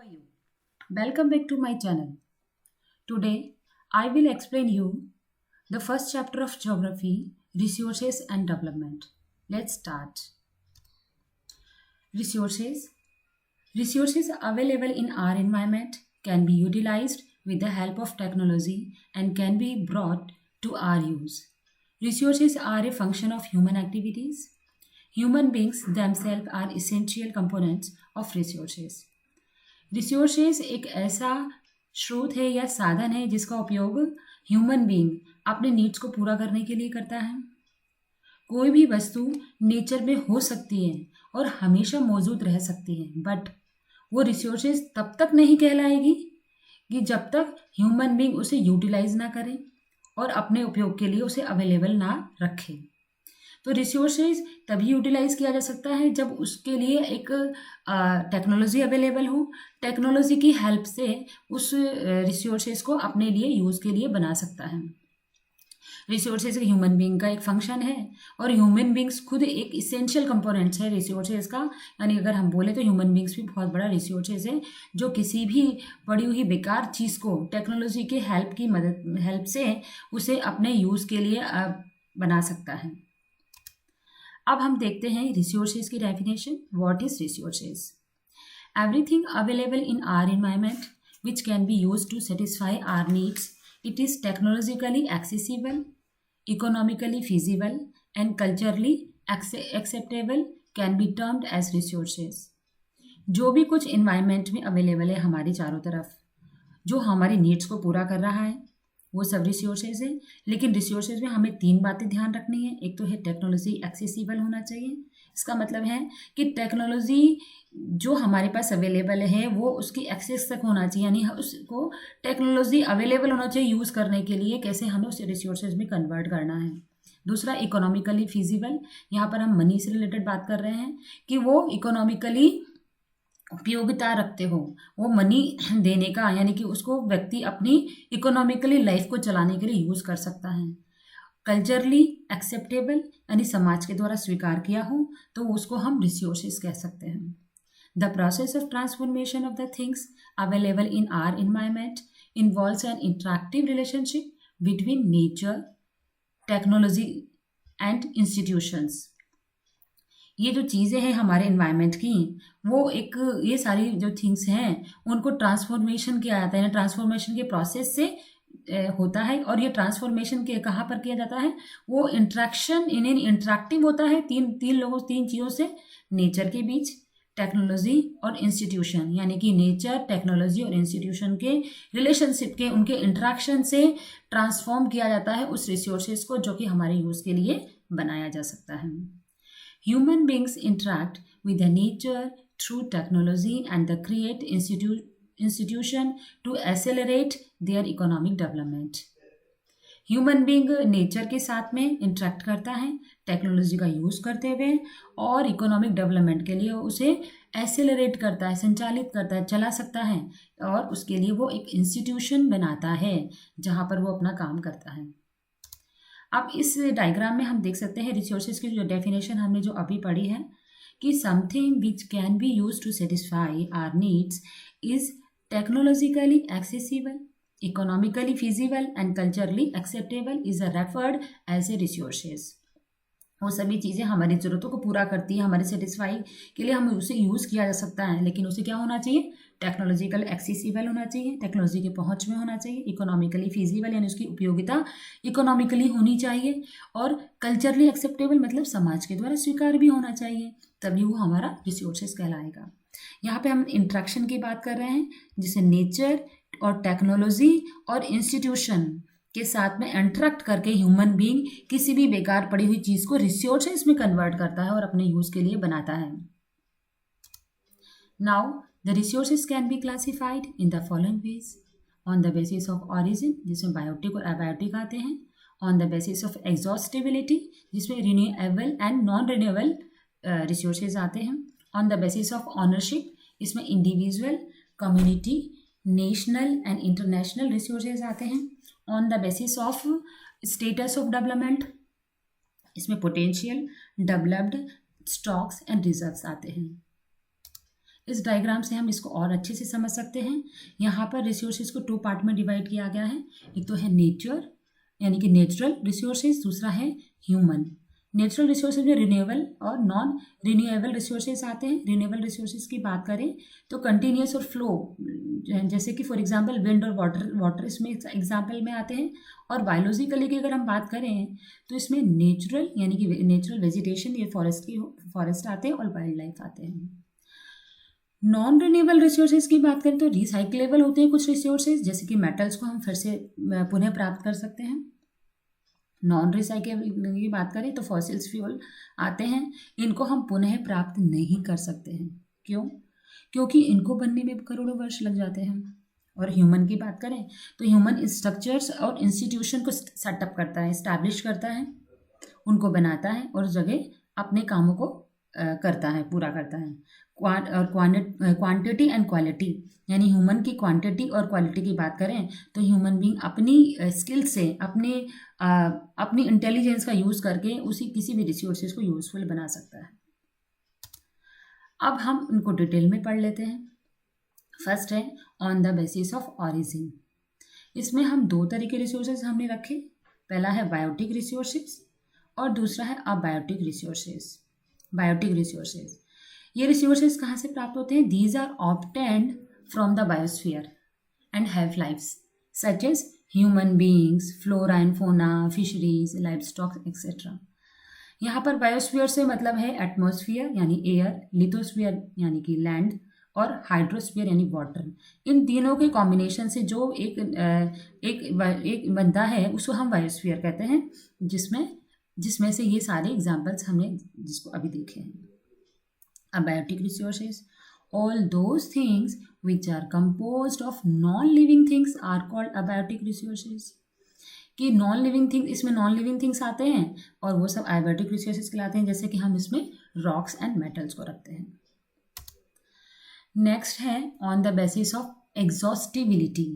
are you? Welcome back to my channel. Today I will explain you the first chapter of geography, resources and development. Let's start. Resources. Resources available in our environment can be utilized with the help of technology and can be brought to our use. Resources are a function of human activities. Human beings themselves are essential components of resources. Resources एक ऐसा स्रोत है या साधन है जिसका उपयोग human being अपने नीड्स को पूरा करने के लिए करता है। कोई भी वस्तु नेचर में हो सकती है और हमेशा मौजूद रह सकती है, बट वो रिसोर्सेज तब तक नहीं कहलाएगी कि जब तक ह्यूमन बीइंग उसे यूटिलाइज ना करे और अपने उपयोग के लिए उसे अवेलेबल ना रखे। तो रिसोर्सेज तभी यूटिलाइज किया जा सकता है जब उसके लिए एक टेक्नोलॉजी अवेलेबल हो। टेक्नोलॉजी की हेल्प से उस रिसोर्सेज को अपने लिए यूज़ के लिए बना सकता है। रिसोर्सेज ह्यूमन बीइंग का एक फंक्शन है और ह्यूमन बीइंग्स खुद एक इसेंशियल कंपोनेंट्स है रिसोर्सेज का। यानी अगर हम बोले तो ह्यूमन बीइंग्स भी बहुत बड़ा रिसोर्सेज है जो किसी भी पड़ी हुई बेकार चीज़ को टेक्नोलॉजी के हेल्प से उसे अपने यूज़ के लिए बना सकता है। अब हम देखते हैं रिसोर्सेज की definition. What is resources? Everything available in our environment which can be used to satisfy our needs. It is technologically accessible, economically feasible and culturally acceptable can be termed as resources. जो भी कुछ environment में available है हमारे चारों तरफ, जो हमारी नीड्स को पूरा कर रहा है, वो सब रिसोर्सेज है। लेकिन रिसोर्सेज में हमें 3 बातें ध्यान रखनी है। एक तो है टेक्नोलॉजी एक्सेसिबल होना चाहिए। इसका मतलब है कि टेक्नोलॉजी जो हमारे पास अवेलेबल है वो उसकी एक्सेस तक होना चाहिए, यानी उसको टेक्नोलॉजी अवेलेबल होना चाहिए यूज़ करने के लिए, कैसे हमें उसे रिसोर्सेज में कन्वर्ट करना है। दूसरा इकोनॉमिकली फिजिबल, यहाँ पर हम मनी से रिलेटेड बात कर रहे हैं कि वो इकोनॉमिकली उपयोगिता रखते हो, वो मनी देने का, यानी कि उसको व्यक्ति अपनी इकोनॉमिकली लाइफ को चलाने के लिए यूज़ कर सकता है। कल्चरली एक्सेप्टेबल, यानी समाज के द्वारा स्वीकार किया हो तो उसको हम रिसोर्सेज कह सकते हैं। The process of transformation of the things available in our environment involves an interactive relationship between nature, technology and institutions. ये जो चीज़ें हैं हमारे इन्वायरमेंट की, वो एक ये सारी जो थिंग्स हैं उनको ट्रांसफॉर्मेशन किया जाता है, ट्रांसफॉर्मेशन के प्रोसेस से होता है। और ये ट्रांसफॉर्मेशन के कहाँ पर किया जाता है? वो इंट्रैक्शन इन इंटरैक्टिव होता है तीन चीज़ों से, नेचर के बीच, टेक्नोलॉजी और इंस्टीट्यूशन, यानी कि नेचर, टेक्नोलॉजी और इंस्टीट्यूशन के रिलेशनशिप के उनके इंट्रैक्शन से ट्रांसफॉर्म किया जाता है उस रिसोर्सेज को जो कि हमारे यूज़ के लिए बनाया जा सकता है। Human beings interact with the nature through technology and the create institution to accelerate their economic development. Human being nature के साथ में इंटरेक्ट करता है टेक्नोलॉजी का यूज़ करते हुए और इकोनॉमिक डेवलपमेंट के लिए उसे एसेलरेट करता है, संचालित करता है, चला सकता है, और उसके लिए वो एक इंस्टीट्यूशन बनाता है जहाँ पर वो अपना काम करता है। अब इस डायग्राम में हम देख सकते हैं रिसोर्सेज की जो डेफिनेशन हमने जो अभी पढ़ी है कि something which can be use to satisfy our needs is technologically accessible, economically feasible and culturally acceptable is referred as a resources. वो सभी चीज़ें हमारी ज़रूरतों को पूरा करती है, हमारे सेटिस्फाई के लिए हम उसे यूज़ किया जा सकता है, लेकिन उसे क्या होना चाहिए? टेक्नोलॉजिकल एक्सेसिबल होना चाहिए, टेक्नोलॉजी के पहुंच में होना चाहिए, इकोनॉमिकली फिजिबल यानी उसकी उपयोगिता इकोनॉमिकली होनी चाहिए, और कल्चरली एक्सेप्टेबल मतलब समाज के द्वारा स्वीकार भी होना चाहिए, तभी वो हमारा रिसोर्सेज कहलाएगा। यहाँ पे हम इंट्रैक्शन की बात कर रहे हैं जिसे नेचर और टेक्नोलॉजी और इंस्टीट्यूशन के साथ में इंटरेक्ट करके ह्यूमन बीइंग किसी भी बेकार पड़ी हुई चीज़ को रिसोर्सेज में कन्वर्ट करता है और अपने यूज़ के लिए बनाता है। Now the resources can be classified in the following ways. On the basis of origin, जिसमें बायोटिक और एबायोटिक आते हैं। On the basis of exhaustibility, जिसमें renewable and non renewable resources आते हैं। On the basis of ownership, इसमें individual, community, national and international resources आते हैं। On the basis of status of development, इसमें potential, developed, stocks and reserves आते हैं। इस डायग्राम से हम इसको और अच्छे से समझ सकते हैं। यहाँ पर रिसोर्सेज को 2 पार्ट में डिवाइड किया गया है। एक तो है नेचर यानी कि नेचुरल रिसोर्सेज, दूसरा है ह्यूमन। नेचुरल रिसोर्सेज में रिन्यूएबल और नॉन रिन्यूएबल रिसोर्सेज आते हैं। रिन्यूएबल रिसोर्सेज की बात करें तो कंटिन्यूस और फ्लो, जैसे कि फॉर एग्जांपल विंड और वाटर इसमें एग्जांपल में आते हैं। और बायोलॉजिकली की अगर हम बात करें तो इसमें नेचुरल यानी कि नेचुरल वेजिटेशन, ये फॉरेस्ट आते हैं, और वाइल्ड लाइफ आते हैं। नॉन रिन्यूएबल रिसोर्सेज की बात करें तो रिसाइकलेबल होते हैं कुछ रिसोर्सेज, जैसे कि मेटल्स को हम फिर से पुनः प्राप्त कर सकते हैं। नॉन रिसाइकलेबल की बात करें तो फॉसिल्स फ्यूल आते हैं, इनको हम पुनः प्राप्त नहीं कर सकते हैं। क्यों? क्योंकि इनको बनने में करोड़ों वर्ष लग जाते हैं। और ह्यूमन की बात करें तो ह्यूमन स्ट्रक्चर्स और इंस्टीट्यूशन को सेटअप करता है, इस्टेब्लिश करता है, उनको बनाता है और जगह अपने कामों को करता है, पूरा करता है। क्वांटिटी एंड क्वालिटी, यानी ह्यूमन की क्वांटिटी और क्वालिटी की बात करें तो ह्यूमन बीइंग अपनी स्किल से, अपनी इंटेलिजेंस का यूज़ करके उसी किसी भी रिसोर्सेज को यूजफुल बना सकता है। अब हम इनको डिटेल में पढ़ लेते हैं। फर्स्ट है on the basis of origin. इसमें हम 2 तरह के रिसोर्सेज हमने रखे। पहला है बायोटिक रिसोर्सेज और दूसरा है अबायोटिक रिसोर्सेज। बायोटिक रिसोर्सेज, ये रिसोर्सेज कहाँ से प्राप्त होते हैं? These are obtained from the biosphere and have lives such as human beings, flora and fauna, fisheries, live stock etcetera. यहाँ पर बायोस्फीयर से मतलब है एटमॉस्फेयर यानी एयर, लिथोस्फीयर यानी कि लैंड, और हाइड्रोस्फीयर यानी वाटर। इन तीनों के कॉम्बिनेशन से जो एक बनता है उसको हम बायोस्फीयर कहते हैं, जिसमें से ये सारे एग्जाम्पल्स हमने जिसको अभी देखे हैं। Abiotic resources, all those things which are composed of non-living things are called abiotic resources। कि नॉन लिविंग थिंग, इसमें नॉन लिविंग थिंग्स आते हैं और वो सब abiotic resources कहलाते हैं, जैसे कि हम इसमें रॉक्स एंड मेटल्स को रखते हैं। नेक्स्ट है on the basis of exhaustibility.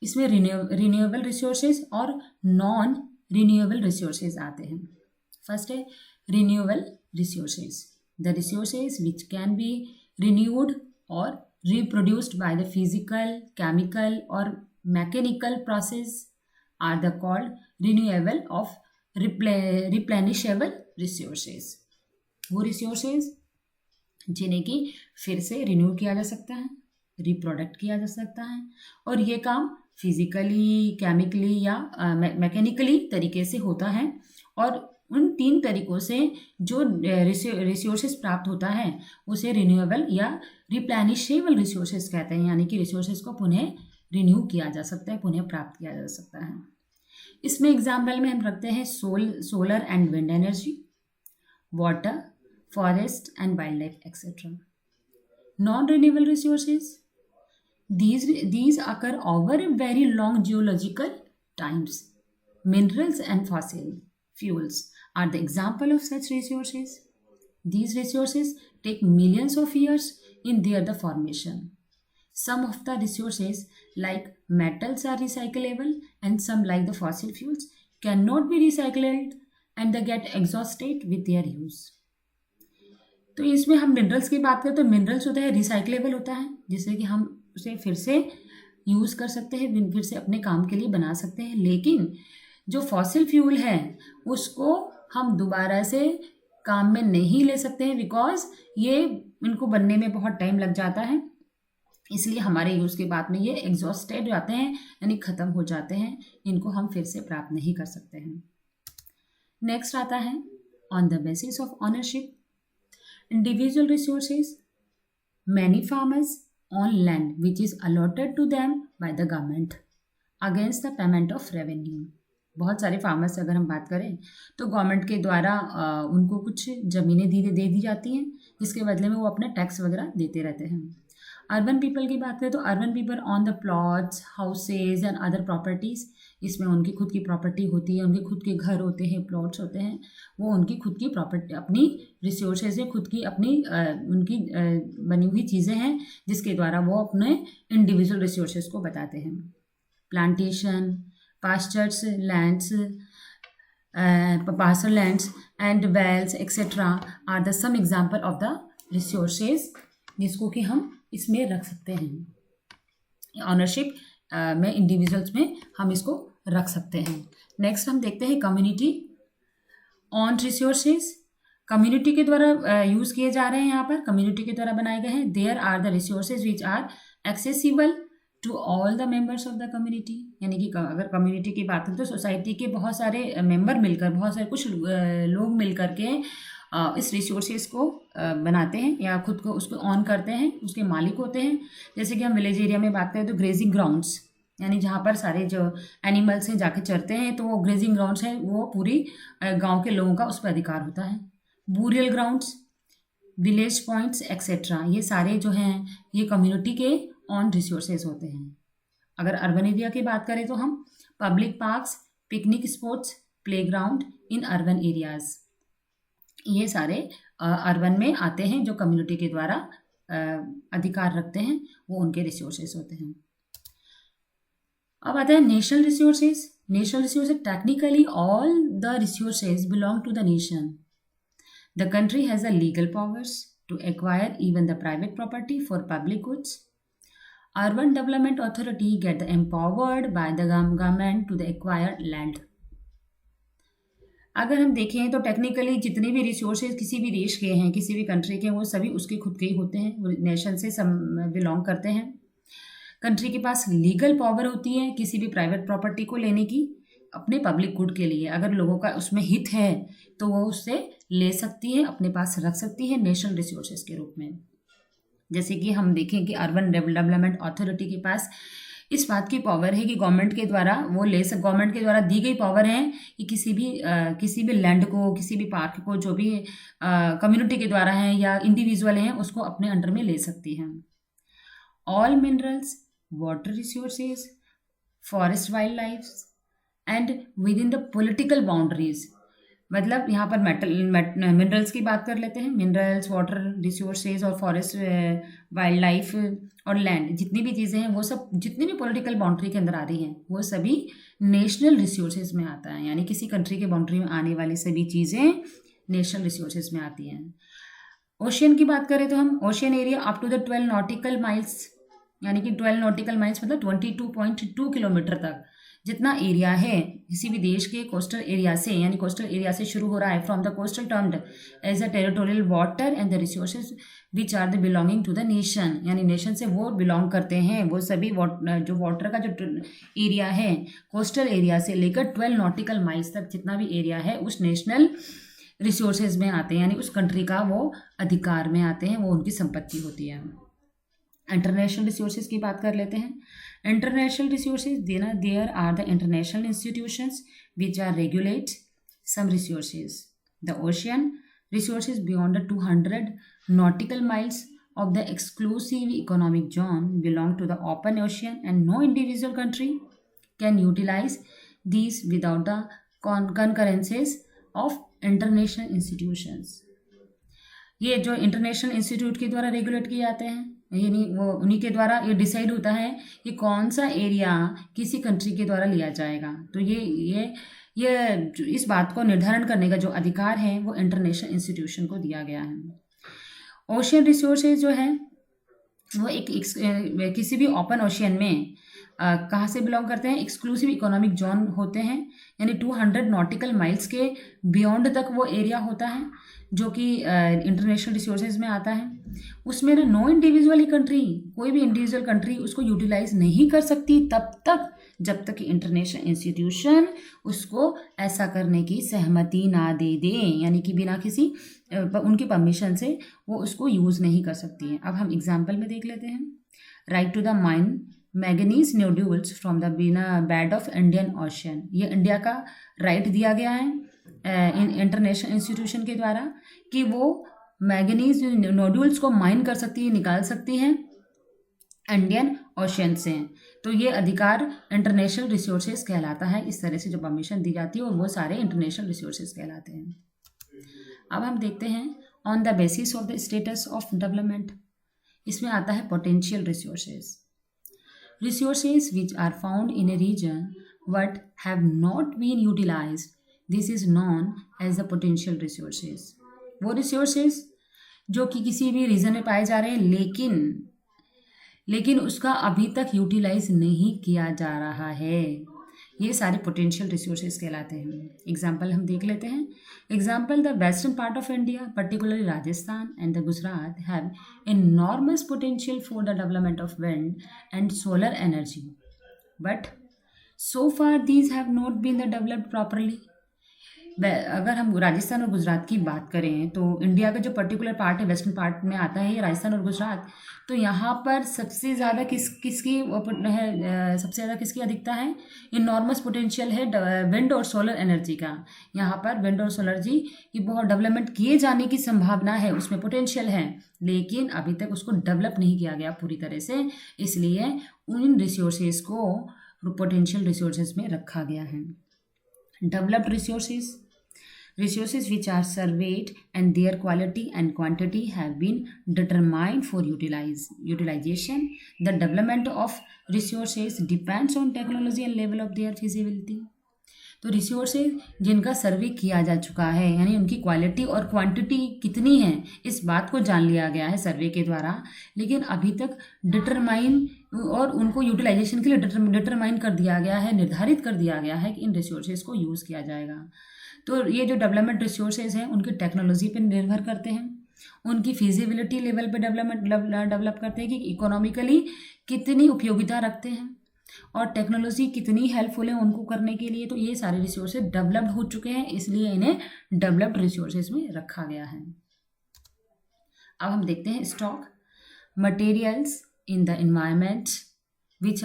इसमें रिन्यूएबल रिसोर्सेज और नॉन रिन्यूएबल रिसोर्सेज आते हैं। फर्स्ट है renewable resources, the resources which can be renewed or reproduced by the physical, chemical or mechanical process are the called renewable of replenishable resources। वो resources जिन्हें कि फिर से renew किया जा सकता है, रिप्रोडक्ट किया जा सकता है, और ये काम फिजिकली, केमिकली या मैकेनिकली तरीके से होता है। और उन 3 तरीकों से जो रिसोर्सेज प्राप्त होता है उसे रिन्यूएबल या रिप्लेनिशेबल रिसोर्सेज कहते हैं, यानी कि रिसोर्सेज को पुनः रिन्यू किया जा सकता है, पुनः प्राप्त किया जा सकता है। इसमें एग्जाम्पल में हम रखते हैं solar and wind energy, water, forest and wild life etcetera. Non renewable resources, these occur over a very long geological times. Minerals and fossil fuels are the example of such resources. These resources take millions of years in their formation. Some of the resources like metals are recyclable and some like the fossil fuels cannot be recycled and they get exhausted with their use. तो इसमें हम minerals की बात करें तो minerals होता है recyclable होता है, जिससे कि हम उसे फिर से यूज़ कर सकते हैं, फिर से अपने काम के लिए बना सकते हैं। लेकिन जो फॉसिल फ्यूल है उसको हम दोबारा से काम में नहीं ले सकते हैं, बिकॉज ये इनको बनने में बहुत टाइम लग जाता है, इसलिए हमारे यूज़ के बाद में ये एग्जॉस्टेड हो जाते हैं यानी ख़त्म हो जाते हैं, इनको हम फिर से प्राप्त नहीं कर सकते हैं। नेक्स्ट आता है on the basis of ownership individual resources. Many farmers on land which is allotted to them by the government against the payment of revenue। बहुत सारे फार्मर्स अगर हम बात करें तो गवर्नमेंट के द्वारा उनको कुछ ज़मीनें दे दी जाती हैं, जिसके बदले में वो अपना टैक्स वगैरह देते रहते हैं। अर्बन पीपल की बात करें तो urban people on the plots, houses and other properties, इसमें उनकी खुद की प्रॉपर्टी होती है, उनके खुद के घर होते हैं, प्लॉट्स होते हैं, वो उनकी खुद की प्रॉपर्टी, अपनी रिसोर्सेज है, खुद की अपनी उनकी बनी हुई चीज़ें हैं, जिसके द्वारा वो अपने इंडिविजुअल रिसोर्सेज को बताते हैं। Plantation, pastures lands, pasture lands and wells etcetera are the some example of the resources जिसको कि हम इसमें रख सकते हैं। ऑनरशिप में इंडिविजुअल्स में हम इसको रख सकते हैं। नेक्स्ट हम देखते हैं कम्युनिटी ऑन रिसोर्सेज। कम्युनिटी के द्वारा यूज़ किए जा रहे हैं, यहाँ पर कम्युनिटी के द्वारा बनाए गए हैं। There are the resources which are accessible to all the members of the community, यानी कि अगर कम्युनिटी की बात करें तो सोसाइटी के बहुत सारे मेंबर मिलकर, बहुत सारे कुछ लोग मिल करके इस रिसोर्सेज को बनाते हैं या खुद को उसको ऑन करते हैं, उसके मालिक होते हैं। जैसे कि हम विलेज एरिया में बात करें तो ग्रेजिंग ग्राउंड्स, यानी जहाँ पर सारे जो एनिमल्स हैं जाके चरते हैं, तो वो ग्रेजिंग ग्राउंड्स हैं, वो पूरी गांव के लोगों का उस पर अधिकार होता है। बूरियल ग्राउंड्स, विलेज पॉइंट्स एक्सेट्रा, ये सारे जो हैं ये कम्युनिटी के ऑन रिसोर्सेज होते हैं। अगर अर्बन एरिया की बात करें तो हम public parks, picnic spots, playground in urban areas, ये सारे अर्बन में आते हैं, जो कम्युनिटी के द्वारा अधिकार रखते हैं, वो उनके रिसोर्सेज होते हैं। अब आता है national resources. National resources technically all the resources belong to the nation. The country has the legal powers to acquire even the private property for public goods. Urban Development Authority get empowered by the government to the acquire land. अगर हम देखें तो technically जितने भी resources किसी भी देश के हैं, किसी भी कंट्री के, वो सभी उसके खुद के ही होते हैं, वो नेशन से बिलोंग करते हैं। कंट्री के पास लीगल पावर होती है किसी भी प्राइवेट प्रॉपर्टी को लेने की अपने पब्लिक गुड के लिए। अगर लोगों का उसमें हित है तो वो उससे ले सकती है, अपने पास रख सकती है नेशनल रिसोर्सेज के रूप में। जैसे कि हम देखें कि अर्बन डेवलपमेंट अथॉरिटी के पास इस बात की पावर है कि गवर्नमेंट के द्वारा गवर्नमेंट के द्वारा दी गई पावर है कि किसी भी लैंड को, किसी भी पार्क को, जो भी कम्युनिटी के द्वारा है या इंडिविजुअल हैं, उसको अपने अंडर में ले सकती हैं। All minerals, water resources, forest wild life and with in the political boundaries, मतलब यहाँ पर मिनरल्स की बात कर लेते हैं। मिनरल्स, वाटर रिसोर्सेज और फॉरेस्ट वाइल्ड लाइफ और लैंड, जितनी भी चीज़ें हैं वो सब जितनी भी पॉलिटिकल बाउंड्री के अंदर आ रही हैं वो सभी नेशनल रिसोर्सेज में आता है, यानी किसी कंट्री के बाउंड्री में आने वाली सभी चीज़ें नेशनल रिसोर्सेज में आती हैं। ओशियन की बात करें तो हम ocean area up to the 12 nautical miles, यानी कि 12 नॉटिकल माइल्स मतलब 22.2 किलोमीटर तक जितना एरिया है किसी भी देश के कोस्टल एरिया से, यानी कोस्टल एरिया से शुरू हो रहा है, from the coastal termed as a territorial water and the resources which are the belonging to the nation, यानी नेशन से वो बिलोंग करते हैं, वो सभी जो वाटर का जो एरिया है कोस्टल एरिया से लेकर 12 नॉटिकल माइल्स तक जितना भी एरिया है उस नेशनल रिसोर्सेज में आते हैं, यानी उस कंट्री का वो अधिकार में आते हैं, वो उनकी संपत्ति होती है। इंटरनेशनल रिसोर्सेज की बात कर लेते हैं। International resources there are the international institutions which are regulate some resources. The ocean resources beyond the 200 nautical miles of the exclusive economic zone belong to the open ocean and no individual country can utilize these without the concurrences of international institutions. ये जो international institute के द्वारा regulate किए जाते हैं, यानी वो उन्हीं के द्वारा ये डिसाइड होता है कि कौन सा एरिया किसी कंट्री के द्वारा लिया जाएगा। तो ये इस बात को निर्धारण करने का जो अधिकार है वो इंटरनेशनल इंस्टीट्यूशन को दिया गया है। ओशियन रिसोर्सेज जो है वो किसी भी ओपन ओशियन में कहाँ से बिलोंग करते हैं, एक्सक्लूसिव इकोनॉमिक जोन होते हैं, यानी 200 नॉटिकल माइल्स के बियॉन्ड तक वो एरिया होता है जो कि इंटरनेशनल रिसोर्सेज में आता है। उसमें ना नो इंडिविजुअल कंट्री, कोई भी इंडिविजुअल कंट्री उसको यूटिलाइज नहीं कर सकती तब तक जब तक कि इंटरनेशनल इंस्टीट्यूशन उसको ऐसा करने की सहमति ना दे दे, यानी कि बिना किसी उनकी परमिशन से वो उसको यूज़ नहीं कर सकती है। अब हम एग्जाम्पल में देख लेते हैं। Right to the mine manganese nodules from the bed of Indian ocean, ये इंडिया का राइट दिया गया है इंटरनेशनल इंस्टीट्यूशन के द्वारा कि वो मैग्नीज नोड्यूल्स को माइन कर सकती है, निकाल सकती हैं इंडियन ओशियन से। तो ये अधिकार इंटरनेशनल रिसोर्सेज कहलाता है। इस तरह से जो परमिशन दी जाती है और वो सारे इंटरनेशनल रिसोर्सेज कहलाते हैं। अब हम देखते हैं on the basis of the status of development, इसमें आता है potential resources. Resources which are found in a region but have not been utilized, this is known as the potential resources. वो रिसोर्सेज जो कि किसी भी रीजन में पाए जा रहे हैं, लेकिन उसका अभी तक यूटिलाइज नहीं किया जा रहा है। ये सारे पोटेंशियल रिसोर्सेज कहलाते हैं। एग्जाम्पल हम देख लेते हैं। Example, the western part of India, particularly Rajasthan and the Gujarat, have enormous potential for the development of wind and solar energy, but so far these have not been developed properly. अगर हम राजस्थान और गुजरात की बात करें तो इंडिया का जो पर्टिकुलर पार्ट है, वेस्टर्न पार्ट में आता है ये राजस्थान और गुजरात, तो यहाँ पर सबसे ज़्यादा किसकी है, सबसे ज़्यादा किसकी अधिकता है, इनॉर्मस पोटेंशियल है विंड और सोलर एनर्जी का। यहाँ पर विंड और सोलर जी की बहुत डेवलपमेंट किए जाने की संभावना है, उसमें पोटेंशियल है, लेकिन अभी तक उसको डेवलप नहीं किया गया पूरी तरह से, इसलिए उन रिसोर्सेज को पोटेंशियल रिसोर्सेज में रखा गया है। Developed resources which are surveyed and their quality and quantity have been determined for utilization. The development of resources depends on technology and level of their feasibility. तो रिसोर्सेज जिनका सर्वे किया जा चुका है, यानी उनकी क्वालिटी और क्वांटिटी कितनी है, इस बात को जान लिया गया है सर्वे के द्वारा, लेकिन अभी तक डिटरमाइन और उनको यूटिलाइजेशन के लिए डिटरमाइन कर दिया गया है, निर्धारित कर दिया गया है कि इन रिसोर्सेज को यूज़ किया जाएगा। तो ये जो डेवलपमेंट रिसोर्सेज हैं उनकी टेक्नोलॉजी पर निर्भर करते हैं, उनकी फिजिबिलिटी लेवल पे डेवलप करते हैं कि इकोनॉमिकली कितनी उपयोगिता रखते हैं और टेक्नोलॉजी कितनी हेल्पफुल है उनको करने के लिए। तो ये सारे रिसोर्सेज डेवलप्ड हो चुके हैं, इसलिए इन्हें डेवलप्ड रिसोर्सेज में रखा गया है। अब हम देखते हैं stock. Materials in the environment which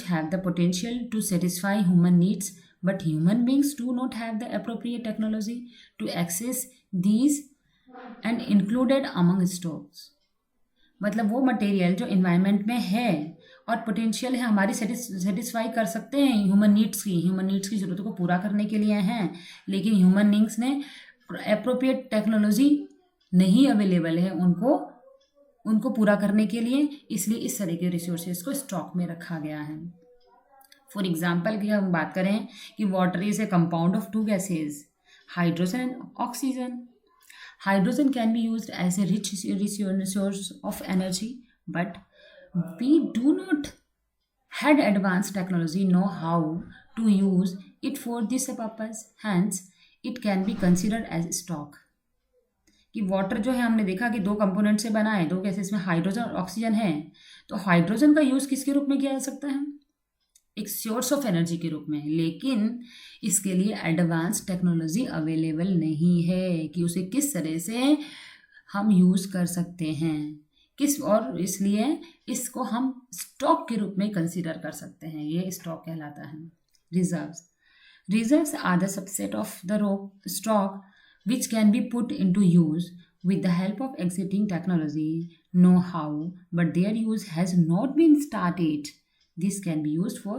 have the potential to satisfy human needs, but human beings do not have the appropriate technology to access these and included among stocks। मतलब वो मटेरियल जो इन्वायरमेंट में है और potential है हमारी satisfy कर सकते हैं ह्यूमन नीड्स की ज़रूरतों को पूरा करने के लिए हैं, लेकिन ह्यूमन बींग्स ने अप्रोप्रिएट टेक्नोलॉजी नहीं अवेलेबल है उनको पूरा करने के लिए, इसलिए इस तरह के रिसोर्सेज को स्टॉक में रखा गया है। फॉर एग्जाम्पल की हम बात करें कि water is a compound of two gases, hydrogen and oxygen. Hydrogen can be used as a rich resource of energy, but we do not had advance technology know how to use it for this purpose, hence it can be considered as stock. कि water जो है हमने देखा कि दो component से बना है, दो गैसेस में हाइड्रोजन और ऑक्सीजन है, तो हाइड्रोजन का यूज़ किसके रूप में किया जा सकता है, एक सोर्स ऑफ एनर्जी के रूप में, लेकिन इसके लिए एडवांस टेक्नोलॉजी अवेलेबल नहीं है कि उसे किस तरह से हम यूज़ कर सकते हैं और इसलिए इसको हम स्टॉक के रूप में कंसीडर कर सकते हैं, ये स्टॉक कहलाता है। Reserves are the subset of the stock which can be put into use with the help of existing technology know-how, but their use has not been started. This can be used for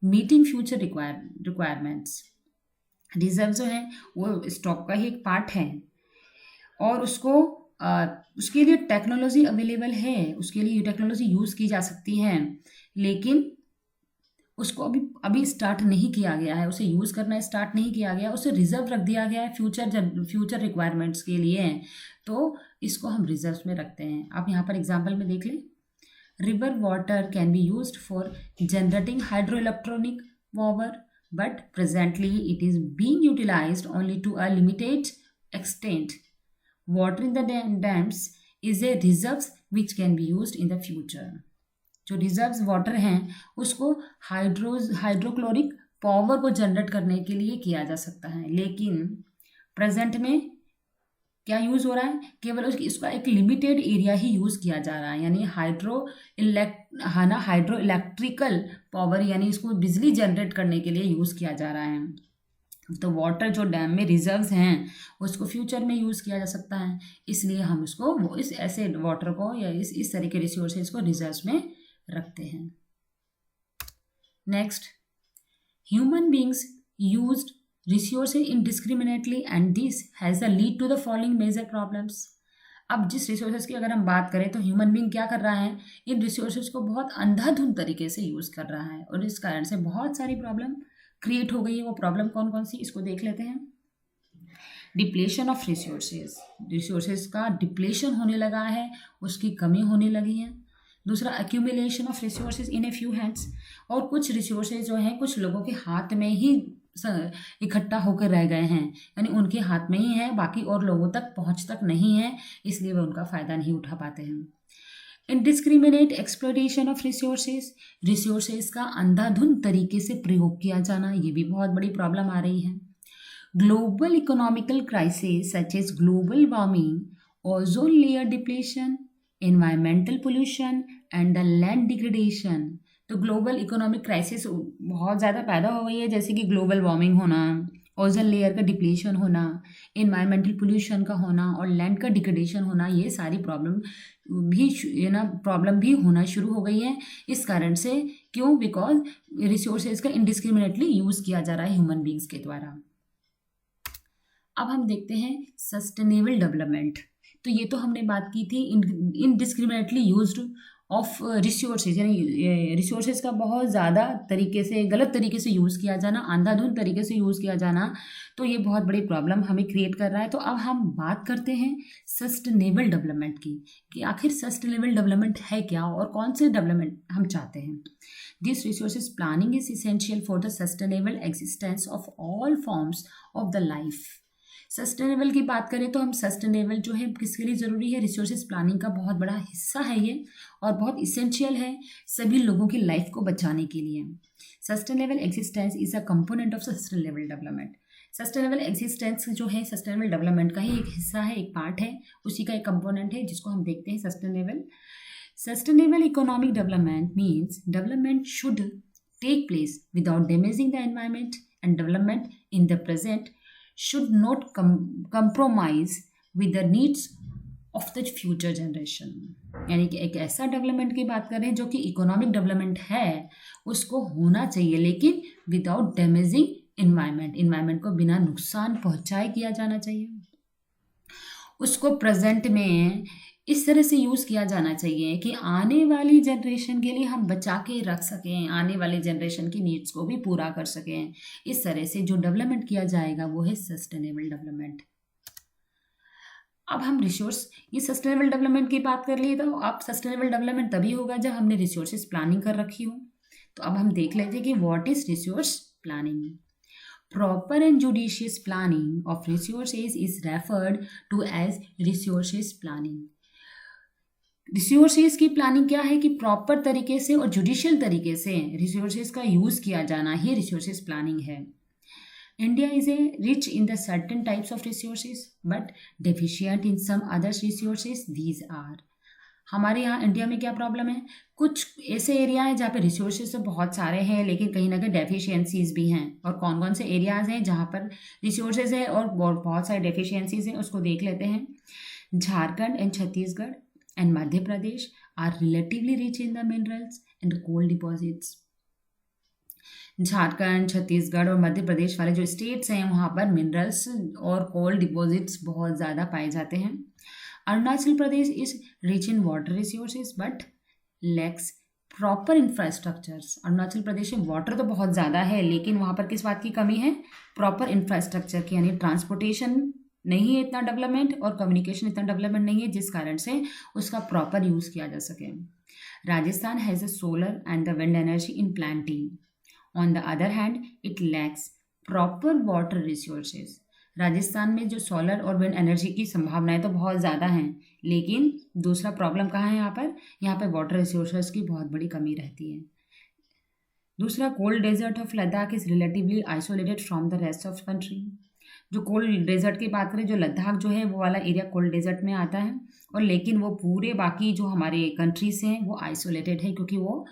meeting future requirements. Reserve जो है वो stock का ही एक part है और उसके लिए technology available है, उसके लिए टेक्नोलॉजी यूज़ की जा सकती है, लेकिन उसको अभी स्टार्ट नहीं किया गया है, उसे यूज़ करना स्टार्ट नहीं किया गया, उसे रिजर्व रख दिया गया है फ्यूचर रिक्वायरमेंट्स के लिए, तो इसको हम रिजर्व में रखते हैं। आप यहाँ पर एग्जांपल में देख लें, river water can be used for generating hydro electronic power, but presently it is being utilized only to a limited extent. Water in the dams is a reserves which can be used in the future. जो reserves water हैं उसको hydrochloric power को generate करने के लिए किया जा सकता है, लेकिन प्रेजेंट में क्या यूज़ हो रहा है, केवल इसका एक लिमिटेड एरिया ही यूज़ किया जा रहा है, यानी हाइड्रो इलेक्ट्रिकल पावर, यानी इसको बिजली जनरेट करने के लिए यूज़ किया जा रहा है। तो वाटर जो डैम में रिजर्व्स हैं उसको फ्यूचर में यूज़ किया जा सकता है, इसलिए हम उसको इस ऐसे वाटर को या इस तरह के रिसोर्सेज को रिजर्व्स में रखते हैं। Next, human beings used resources indiscriminately and this has a lead to the following major problems. अब जिस रिसोर्सेज की अगर हम बात करें तो ह्यूमन बींग क्या कर रहा है, इन रिसोर्सेज को बहुत अंधाधुंध तरीके से यूज़ कर रहा है और इस कारण से बहुत सारी प्रॉब्लम क्रिएट हो गई है। वो प्रॉब्लम कौन कौन सी, इसको देख लेते हैं। डिप्लेशन ऑफ रिसोर्सेज का डिप्लेशन होने लगा है, उसकी कमी होने लगी है। दूसरा, accumulation of resources in a few hands, और कुछ रिसोर्सेज जो हैं कुछ लोगों के हाथ में ही इकट्ठा होकर रह गए हैं, यानी उनके हाथ में ही है, बाकी और लोगों तक पहुंच तक नहीं है, इसलिए वे उनका फ़ायदा नहीं उठा पाते हैं। इनडिस्क्रिमिनेट एक्सप्लॉयटेशन ऑफ रिसोर्सेज का अंधाधुंध तरीके से प्रयोग किया जाना, ये भी बहुत बड़ी प्रॉब्लम आ रही है। Global economical crisis such as global warming, ozone layer depletion, environmental pollution and the land degradation. तो ग्लोबल इकोनॉमिक क्राइसिस बहुत ज़्यादा पैदा हो गई है, जैसे कि ग्लोबल वार्मिंग होना, ओजोन लेयर का डिप्लेशन होना, एनवायरमेंटल पोल्यूशन का होना और लैंड का डिग्रेडेशन होना, ये सारी प्रॉब्लम भी होना शुरू हो गई है इस कारण से। क्यों? बिकॉज रिसोर्सेज का इनडिस्क्रिमिनेटली यूज़ किया जा रहा है ह्यूमन बींग्स के द्वारा। अब हम देखते हैं सस्टेनेबल डेवलपमेंट। तो ये तो हमने बात की थी इनडिस्क्रिमिनेटली यूज्ड ऑफ रिसोर्सेज, यानी रिसोर्सेज का बहुत ज़्यादा तरीके से, गलत तरीके से यूज़ किया जाना, अंधाधुंध तरीके से यूज़ किया जाना, तो ये बहुत बड़ी प्रॉब्लम हमें क्रिएट कर रहा है। तो अब हम बात करते हैं सस्टेनेबल डेवलपमेंट की, कि आखिर सस्टेनेबल डेवलपमेंट है क्या और कौन से डेवलपमेंट हम चाहते हैं। This resources planning is essential for the sustainable existence of all forms of the life. Sustainable की बात करें तो हम सस्टेनेबल जो है किसके लिए ज़रूरी है? रिसोर्सेज प्लानिंग का बहुत बड़ा हिस्सा है ये, और बहुत इसेंशियल है सभी लोगों की लाइफ को बचाने के लिए। Sustainable existence is a component of sustainable development. Sustainable existence जो है सस्टेनेबल डेवलपमेंट का ही एक हिस्सा है, एक पार्ट है, उसी का एक कंपोनेंट है जिसको हम देखते हैं sustainable economic development means development should take place without damaging the environment, and development in the present should not compromise with the needs of the future generation। यानी कि एक ऐसा डेवलपमेंट की बात करें जो कि इकोनॉमिक डेवलपमेंट है, उसको होना चाहिए लेकिन विदाउट डैमेजिंग इन्वायरमेंट को बिना नुकसान पहुंचाए किया जाना चाहिए। उसको प्रेजेंट में इस तरह से यूज़ किया जाना चाहिए कि आने वाली जनरेशन के लिए हम बचा के रख सकें, आने वाली जनरेशन की नीड्स को भी पूरा कर सकें। इस तरह से जो डेवलपमेंट किया जाएगा वो है सस्टेनेबल डेवलपमेंट। अब हम ये सस्टेनेबल डेवलपमेंट की बात कर लिए, तो अब सस्टेनेबल डेवलपमेंट तभी होगा जब हमने रिसोर्सेज प्लानिंग कर रखी हो। तो अब हम देख लेते हैं कि what is resource planning. Proper and judicious planning of resources is referred to as resources planning। Resources की प्लानिंग क्या है कि प्रॉपर तरीके से और जुडिशियल तरीके से रिसोर्सेज का यूज़ किया जाना ही रिसोर्सेज प्लानिंग है। India is a rich in the certain types of resources but deficient in some others resources. These are, हमारे यहाँ इंडिया में क्या प्रॉब्लम है? कुछ ऐसे एरिया हैं जहाँ पे रिसोर्सेज तो बहुत सारे हैं लेकिन कहीं ना कहीं डेफिशिएंसीज भी हैं। और कौन कौन से एरियाज हैं जहाँ पर रिसोर्सेज है और बहुत सारे डेफिशिएंसीज हैं, उसको देख लेते हैं। Jharkhand and Chhattisgarh and Madhya Pradesh are relatively rich in the minerals and coal deposits. Jharkhand, Chhattisgarh और मध्य प्रदेश वाले जो स्टेट्स हैं वहाँ पर मिनरल्स और कोल डिपॉजिट्स बहुत ज़्यादा पाए जाते हैं। Arunachal Pradesh is rich in water resources but lacks proper infrastructures. Arunachal Pradesh में वाटर तो बहुत ज़्यादा है लेकिन वहाँ पर किस बात की कमी है? प्रॉपर इंफ्रास्ट्रक्चर की, यानी ट्रांसपोर्टेशन नहीं है इतना डेवलपमेंट और कम्युनिकेशन इतना डेवलपमेंट नहीं है जिस कारण से उसका प्रॉपर यूज़ किया जा सके। Rajasthan has a solar and the wind energy in Plantae. On the other hand it lacks proper water resources. Rajasthan में जो सोलर और विंड एनर्जी की संभावनाएं तो बहुत ज़्यादा हैं लेकिन दूसरा प्रॉब्लम कहाँ है? यहाँ पर वाटर रिसोर्सेज की बहुत बड़ी कमी रहती है। दूसरा, cold desert of Ladakh is relatively isolated from the rest of country. जो कोल्ड डेजर्ट की बात करें, जो लद्दाख जो है वो वाला एरिया कोल्ड डेजर्ट में आता है, और लेकिन वो पूरे बाकी जो हमारे कंट्रीज हैं वो आइसोलेटेड है क्योंकि वो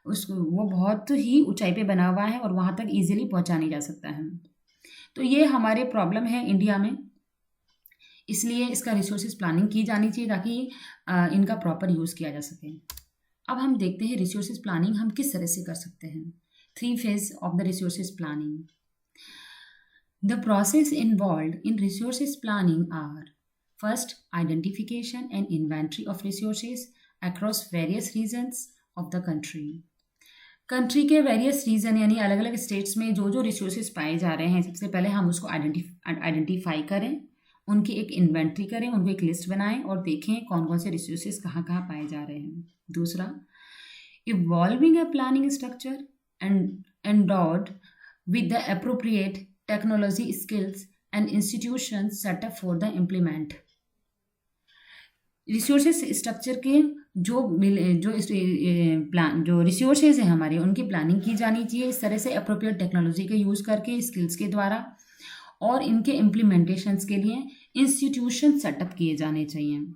बहुत ही ऊंचाई पे बना हुआ है और वहाँ तक ईजिली पहुँचा नहीं जा सकता है। तो ये हमारे प्रॉब्लम है इंडिया में, इसलिए इसका रिसोर्सेज प्लानिंग की जानी चाहिए ताकि इनका प्रॉपर यूज़ किया जा सके। अब हम देखते हैं रिसोर्सेज प्लानिंग हम किस तरह से कर सकते हैं। 3 phase of the resources planning. The process involved in resources planning are: first, identification and inventory of resources across various regions of the country। Country के वेरियस रीजन यानी अलग अलग स्टेट्स में जो जो रिसोर्सेज पाए जा रहे हैं, सबसे पहले हम उसको आइडेंटिफाई करें। उनकी एक इन्वेंट्री करें, उनको एक लिस्ट बनाएं और देखें कौन कौन से रिसोर्सेज कहाँ कहाँ पाए जा रहे हैं। दूसरा, evolving a planning structure and endowed with the appropriate technology skills and institutions set up for the implement। Resources structure के जो रिसोर्सेज हैं हमारे, उनकी प्लानिंग की जानी चाहिए इस तरह से अप्रोप्रिएट टेक्नोलॉजी का यूज़ करके, स्किल्स के द्वारा, और इनके इम्प्लीमेंटेशंस के लिए इंस्टीट्यूशन सेटअप किए जाने चाहिए,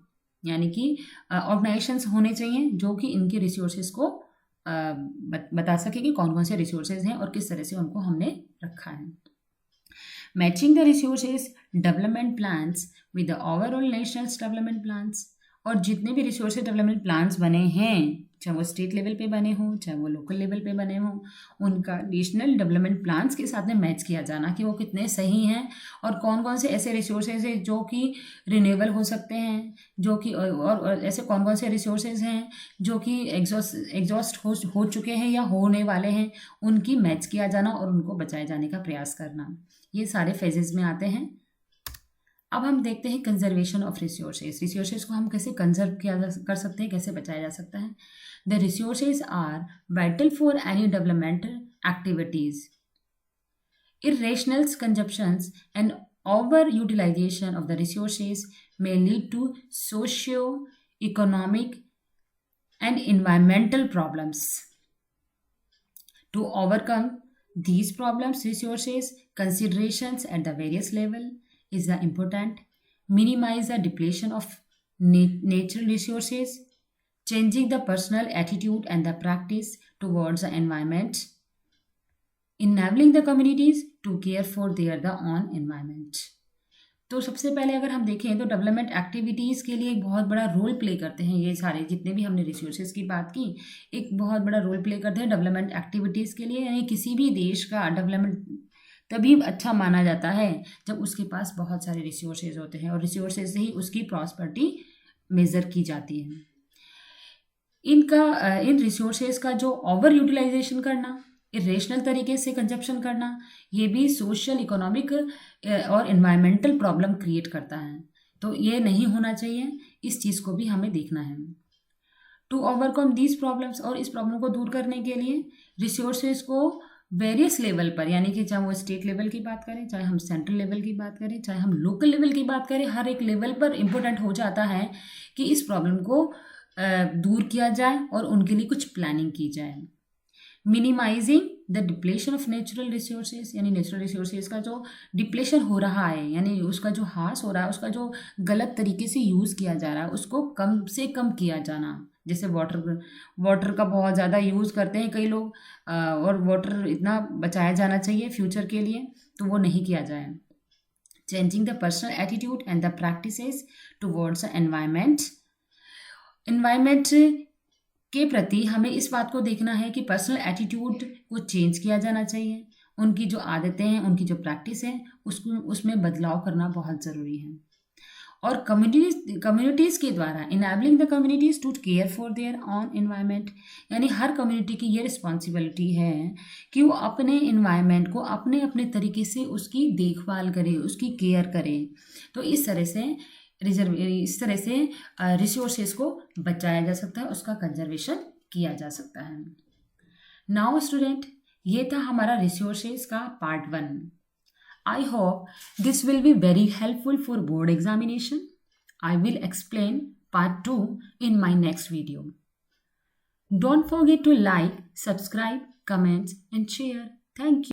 यानी कि ऑर्गेनाइजेशंस होने चाहिए जो कि इनके रिसोर्सेज को बता सके कि कौन कौन से रिसोर्सेज हैं और किस तरह से उनको हमने रखा है। Matching the resources development plans with the overall national development plans, और जितने भी रिसोर्सेज डेवलपमेंट प्लान्स बने हैं, चाहे वो स्टेट लेवल पे बने हों चाहे वो लोकल लेवल पे बने हों, उनका नेशनल डेवलपमेंट प्लान्स के साथ में मैच किया जाना कि वो कितने सही हैं और कौन कौन से ऐसे रिसोर्सेज हैं जो कि रिन्यूएबल हो सकते हैं, जो कि और ऐसे कौन कौन से रिसोर्सेज हैं जो कि एग्जॉस्ट हो चुके हैं या होने वाले हैं, उनकी मैच किया जाना और उनको बचाए जाने का प्रयास करना। ये सारे फेजेस में आते हैं। अब हम देखते हैं कंजर्वेशन ऑफ रिसोर्सेज। रिसोर्सेज को हम कैसे कंजर्व कर सकते हैं, कैसे बचाया जा सकता है। The resources are vital for any developmental activities. Irrational consumptions and over utilization of the resources may lead to socio-economic and environmental problems. To overcome these problems, resources considerations at the various level is the important. Minimize the depletion of natural resources, changing the personal attitude and the practice towards the environment, enabling the communities to care for their own environment. तो सबसे पहले अगर हम देखें तो development activities के लिए एक बहुत बड़ा रोल प्ले करते हैं ये सारे जितने भी हमने रिसोर्सेज की बात की, एक बहुत बड़ा रोल प्ले करते हैं डेवलपमेंट एक्टिविटीज़ के लिए। यानी किसी भी देश का डेवलपमेंट तभी अच्छा माना जाता है जब उसके पास बहुत सारे रिसोर्सेज होते हैं और रिसोर्सेज से ही उसकी प्रॉस्पेरिटी मेज़र की जाती है। इन रिसोर्सेज का जो ओवर यूटिलाइजेशन करना, इरेशनल तरीके से कंजप्शन करना, ये भी सोशल, इकोनॉमिक और एनवायरमेंटल प्रॉब्लम क्रिएट करता है। तो ये नहीं होना चाहिए, इस चीज़ को भी हमें देखना है। टू ओवरकम दीज प्रॉब्लम्स, और इस प्रॉब्लम को दूर करने के लिए रिसोर्सेज को वेरियस लेवल पर, यानी कि चाहे वो स्टेट लेवल की बात करें, चाहे हम सेंट्रल लेवल की बात करें, चाहे हम लोकल लेवल की बात करें, हर एक लेवल पर इम्पोर्टेंट हो जाता है कि इस प्रॉब्लम को दूर किया जाए और उनके लिए कुछ प्लानिंग की जाए। Minimizing the depletion of natural resources, यानी नेचुरल रिसोर्सेज का जो डिप्लेशन हो रहा है, यानी उसका जो ह्रास हो रहा है, उसका जो गलत तरीके से यूज़ किया जा रहा है, उसको कम से कम किया जाना। जैसे वाटर का बहुत ज़्यादा यूज़ करते हैं कई लोग, और वाटर इतना बचाया जाना चाहिए फ्यूचर के लिए, तो वो नहीं किया जाए। Changing the personal attitude and the practices towards the environment के प्रति हमें इस बात को देखना है कि पर्सनल एटीट्यूड को चेंज किया जाना चाहिए। उनकी जो आदतें हैं, उनकी जो प्रैक्टिस है, उसमें बदलाव करना बहुत ज़रूरी है। और कम्युनिटीज़ के द्वारा enabling the communities to care for their own environment, यानी हर कम्युनिटी की ये रिस्पॉन्सिबिलिटी है कि वो अपने एनवायरनमेंट को अपने अपने तरीके से उसकी देखभाल करे, उसकी केयर करे। तो इस तरह से रिसोर्सेज को बचाया जा सकता है, उसका कंजर्वेशन किया जा सकता है। नाउ स्टूडेंट, ये था हमारा रिसोर्सेज का part 1। I hope this will be very helpful for board examination. I will explain part 2 in my next video. Don't forget to like, subscribe, comment and share. Thank you.